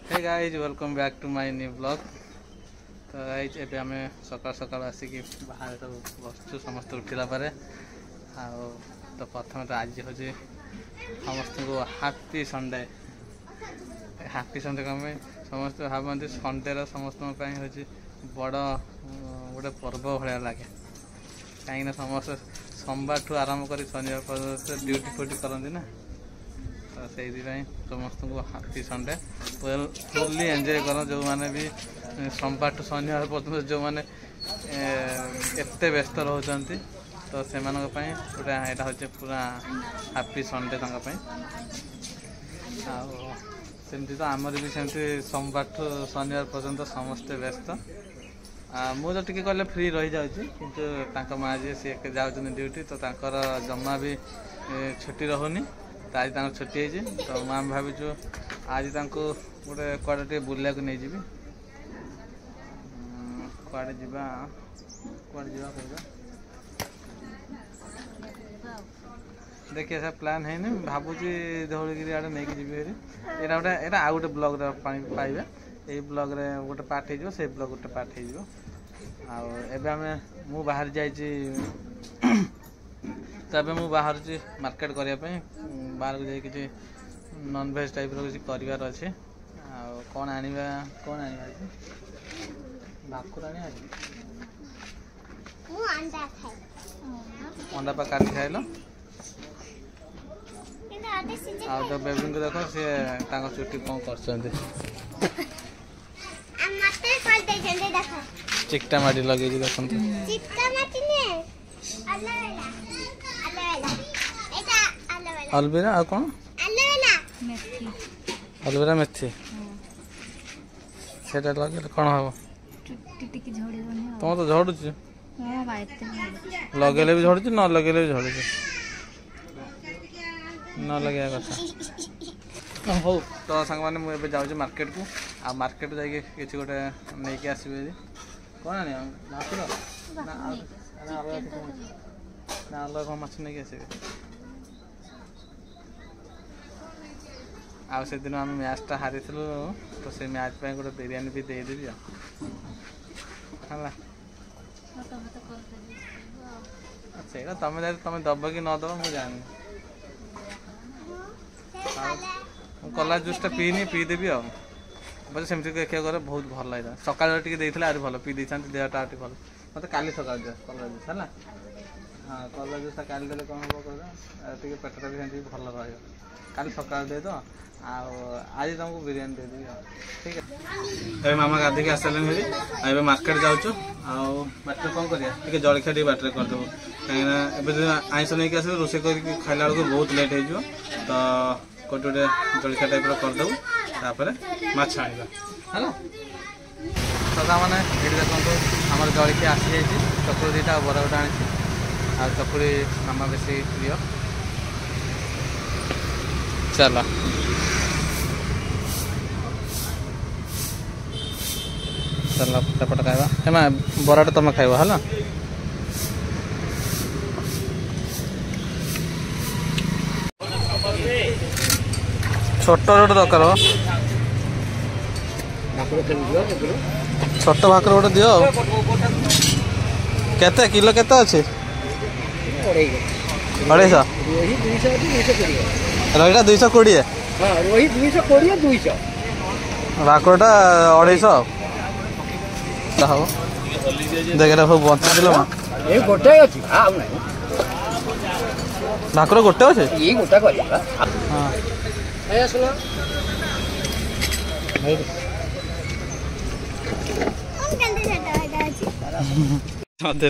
Hey guys welcome back to my new blog. तो guys एबे आम सकाल सकाल आसिक बाहर सब बसचु समस्त उठिला परे तो प्रथम तो आज हूँ समस्त को हैप्पी संडे। हैप्पी संडे कम समस्त भावती संडे समस्त हूँ बड़ गोटे पर्व भाया लगे कहीं समस्त सोमवार ठू आरंभ कर शनिवार पर्यटन ड्यूटी फ्यूटी करती ना तो से समस्त को हैप्पी संडे फुल्ली एंजॉय कर जो मैंने भी सोमवार ठू शनिवार पर्यटन जो मैंने एत व्यस्त रोचते तो से गोटे यहाँ हूँ पूरा हैप्पी संडे तंपाई आमती तो आमर भी सेमती सोमवार ठू शनिवार पर्यटन समस्ते व्यस्त मुझे टी कहले फ्री रही जाऊँगी किंतु माँ जी सी जाऊँ ड्यूटी तो जमा भी छुट्टी रहुनी तो आज छुट्टी है तो माँ भावुँ आज गोटे कड़े बुला नहीं जी कड़े जा देखिए सब प्लान है नहीं भावुची धौलगिरी आड़े नहीं जी यहाँ गोटे यहाँ आउ गोटे ब्लॉग पाइबे यही ब्लॉग रे गोटे पार्ट हो से ब्लॉग गोटे पार्ट हो मु बाहर जाइए तो ये मुझे बाहर मार्केट करने बाहर को जाए कि नॉन वेज टाइप किसी करार अच्छे कौन आनिबा भाकुर आनी अंडा पा काटी खाइल तो बेबी को देख सी चुट्टी कौन कर चिकटा माटी लगे देखो अलबेरा आ कौन अलबेरा मेथी से लगे कौन हम तुम तो झड़ू लगे भी झड़ू न लगे भी झड़ू न लगे कथा हो तो सांग मैंने मुझे जाऊँ मार्केट को आ मार्केट जाइए किसी गोटे नहीं आसबे कौन आने भाकुर ना अलग कौन माछ नहीं आसबे आ से दिन आम मैचटा हारी तो से मैच पे गोटे बिरियानी भी देदेवी है तुम तुम दब कि न दब मुझे जानी कला जूसटा पीनी पीदेवी आ बस सेमती देखिए गले बहुत भल लगे सकाल टे आज भल पी देता देहटा भल मत काली सकाल दिया कलर जूस है हाँ कलर जूसटा काली देले कौन हम कह पेटटा भी सेमती भल रहा काली सकाल दे तो आज तुमको बिरियानी देदेवी ठीक है। अरे मामा गाधी के आसले मेरी अरे मार्केट जाऊँ बाटर कौन करिया जलखिया टे बाटर करदेव कहीं आईस नहीं आस रोसे कर खाला बेलू बहुत लेट हो तो कोटे गोटे जलखिया टाइप करदेव तापर माछ आना है सदा मैंने ये देखो आम जलखिया आसी जाइए चकुड़ी दुटा बरा गोटे आनी आ चकुड़ी मामा बेसी प्रिय चलो चल पट खाइबा एमा बराटा तुम खाइब है छोट रोटे दरकार छोट भाकुर गोटे दियो केते किलो केते अच्छे 250 रोहीटा 220 भाकुरटा 250 हम देख सब बंचा गोटे अच्छी भाकुर गोटे अच्छे नदी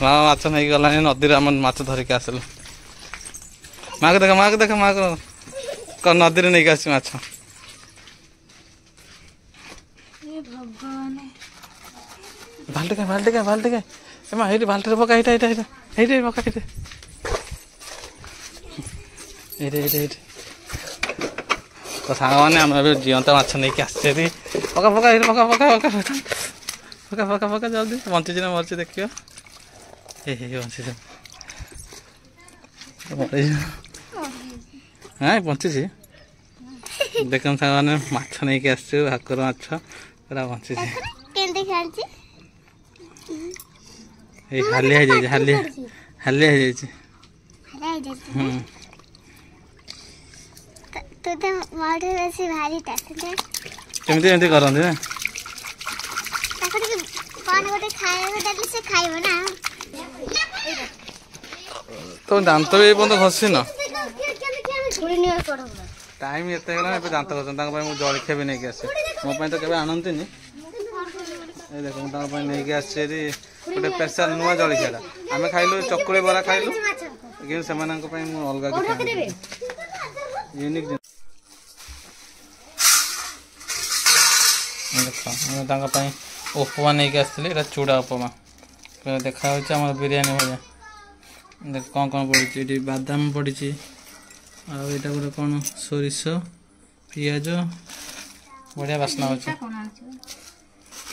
माछ नहीं गला नदी माछ धरिक आसल माँ को देख माँ को नदी नहीं आस माछ बाल्टी का एमा हेटी बाल्टी पका हेटा पका तो सांग मैंने आम जीवंत माछ नहीं आसते पका पका पका पका पका पका पका पका जल्दी बंची ना मरची देखियो बंची हाँ बंची देखम सामाने माछ नहीं के आछे भाकुर माछ पूरा बंची छे केंदे खालची ए हाले हे जाय हाले हाले हे जाय हाले जाय तो माठे बेसी भारी ताते केमते एमते करन दे ताको कोन गोटे खाइबो देले से खाइबो ना तो दांत ए बंद घसी न थोड़ी नियर पड़ो टाइम एते गला ए दांत घसन तांग पय मु जळखे भी नै के आसे मो पय तो केबे आनंती नि ए देखो तांग पय नै के आसे रे गोटे स्पेशल नुवा जळखेला आमे खाइलु चकुले बरा खाइलु कि सेमानन पय मु अलगा के यूनिक देखो मैं तांग पय उपमा नै के आसले एटा चूड़ा उपमा देखा होछ हमर बिरयानी भजा देख कौन कौन पड़ी बादाम पड़ी आटा गोटे कौन सोरिष पिज बढ़िया बास्ना हो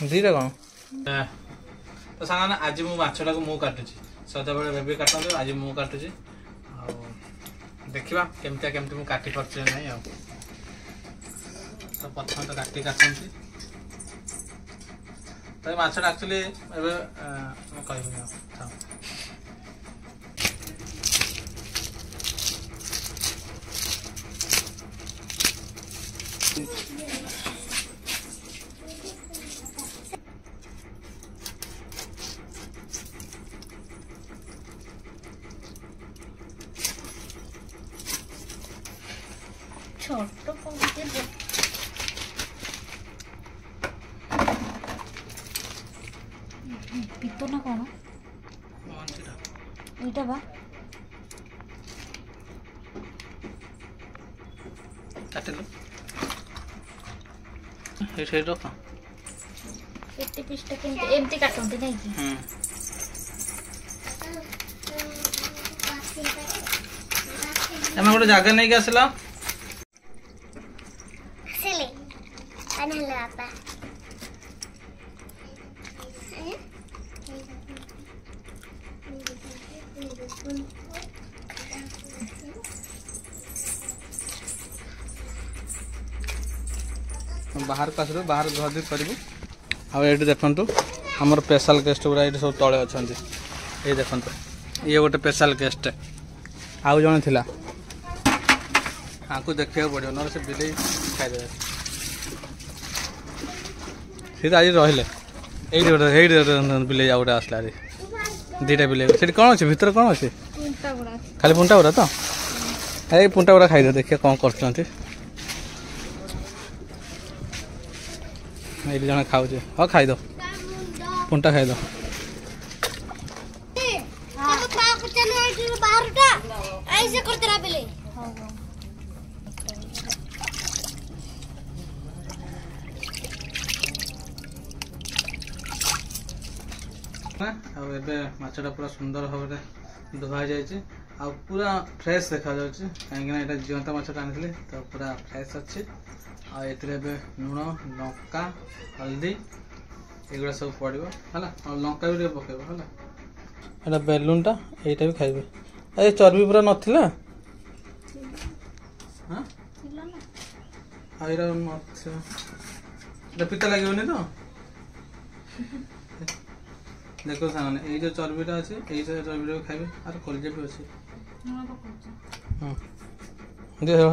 दीटा कौन तो सामान आज मु माछटा को मु काटुची सदाबले बेबी काटते आज मु काटुची देखा केमती मु काटी पार्छ ना तो प्रथम तो काटी काटती तो माछटा एक्चुअली कह छोटो पितो ना कौन इटा बा काटिलो हे रख एते पिस्टा केमते एमते काटंती नै कि एमा गोटे जगह नै के आसला सिले अनहला आपा बाहर का बाहर घर करूँ आए देखु आमर स्पेशल गेस्ट गुरा ये सब तले अच्छा ये देखु ये गोटे स्पेशल गेस्ट आउ जन थी आपको देखा पड़ो ना से बिले खाईदे सी तो आज रही बिले आ गए आसला दीटा बिले से कौन अच्छे भर कौन अच्छे खाली पुंटा गुरा तो ये पुंटा गुरा खाईदे देखिए कौन कर जन खाऊ हाँ खाईद पुंटा खाईद माछटा पूरा सुंदर भाव धुआ जाए पूरा फ्रेश देखा कहीं जीवंत माछटा आनी तो पूरा फ्रेश अच्छे आते लुण लंका हल्दी एगुड़ा सब पड़ो है लंका भी पकेब है यहाँ बेलूनटा यहीटा भी खाइबे ये चर्बी पूरा नाला हाँ पिता लगे तो देखो सामने ये जो चर्बीटा अच्छे ये चर्बीटा भी खाइबे आर कलजा भी अच्छे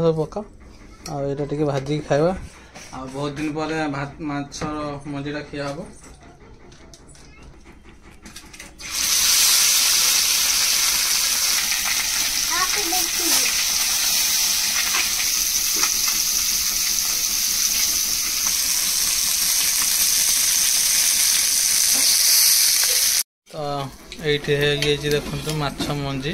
सब पका आटा भाजिक खावा आ बहुत दिन पर भात माछ मझीटा खिया हम तो ये देखो माछ मंजी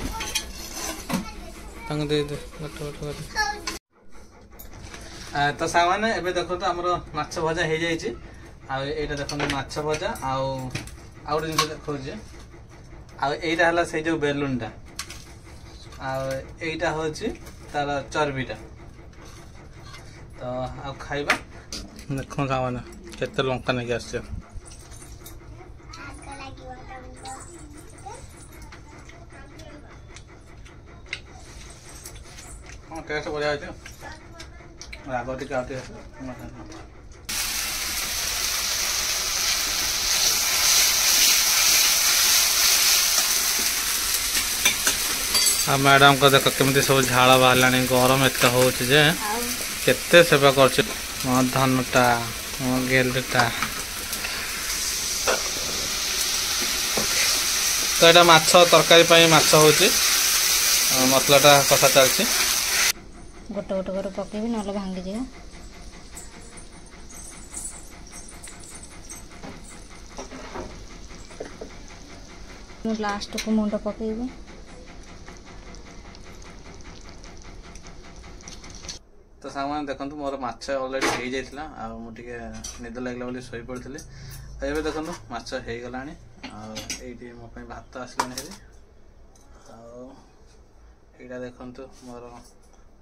तो सामाने एबे देखो तो हमरो माछ भजा हो जाई छी आ एटा देखो माछ भजा आउ जिन देखो जे आ एटा हला से जो बेलूनटा आ एटा हो छी तार चर्बीटा तो आ खाइबा देखो सामाने केते लंका नै के आछे टेस्ट बढ़िया है ରାଗ ଟିକେ ଆଉ ଟିକେ मैडम को देख केमती सब झाड़ बाहर गरम एत हो केते सेवा कर धनटा गेलटा तो यहाँ माछ तरकारी माछ हो मसलाटा कषा चलती गोटे गोटे कर पकेबी ना भांगी जाए लास्ट को मुंड पकेबी तो सांग मैंने देखो मोर माछ अलरेडी हो जाता मुझे निद लगे बोली शई पड़ी एवं देखो माछ हो गला ये मोप भात आसलानी आईटा देखु मोर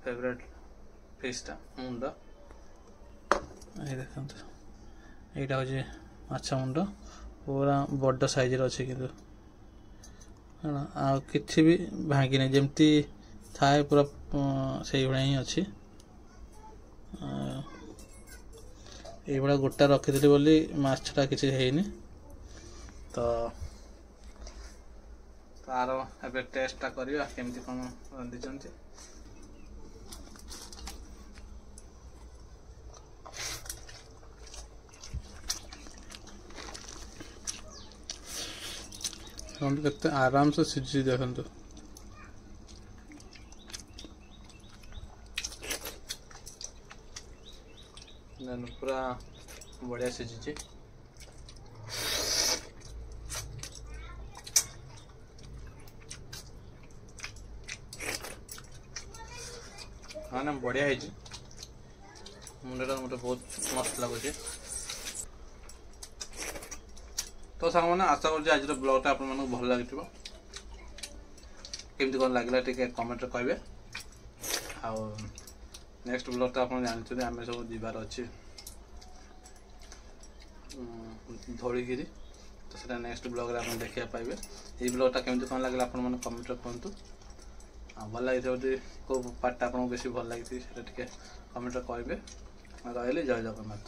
फेवरेट फिशटा मुंड ये देखो यहाँ हूँ माछ मुंड पूरा बड़ साइज अच्छे कि कि भी भांगी जमती थाए पूरा से भाया ही अच्छी ये गोटा रखी बोली माछटा किसी है तो तार ए टेस्टा करवा केमती कौन रांधि केते आराम से सिझी देखो पूरा बढ़िया सिझी हाँ ना बढ़िया है मुंडा मतलब बहुत मस्त लगुच तो सांग मैंने आशा कर आज ब्लॉगटा आप भल लगे केमती कौन लगे टे कमेंट कहे आ नेक्स्ट ब्लॉगटा आप जानते आम सब जीवार अच्छे धौलीगिरी तो सीटा नेक्स्ट ब्लॉग आप देखा पाइबे ये ब्लॉगटा केमती कौन लगे आप कमेंट कहतु भल लगी कौ पार्टा आपको बेसी भल लगी कमेंट कहे रही जय जगन्नाथ।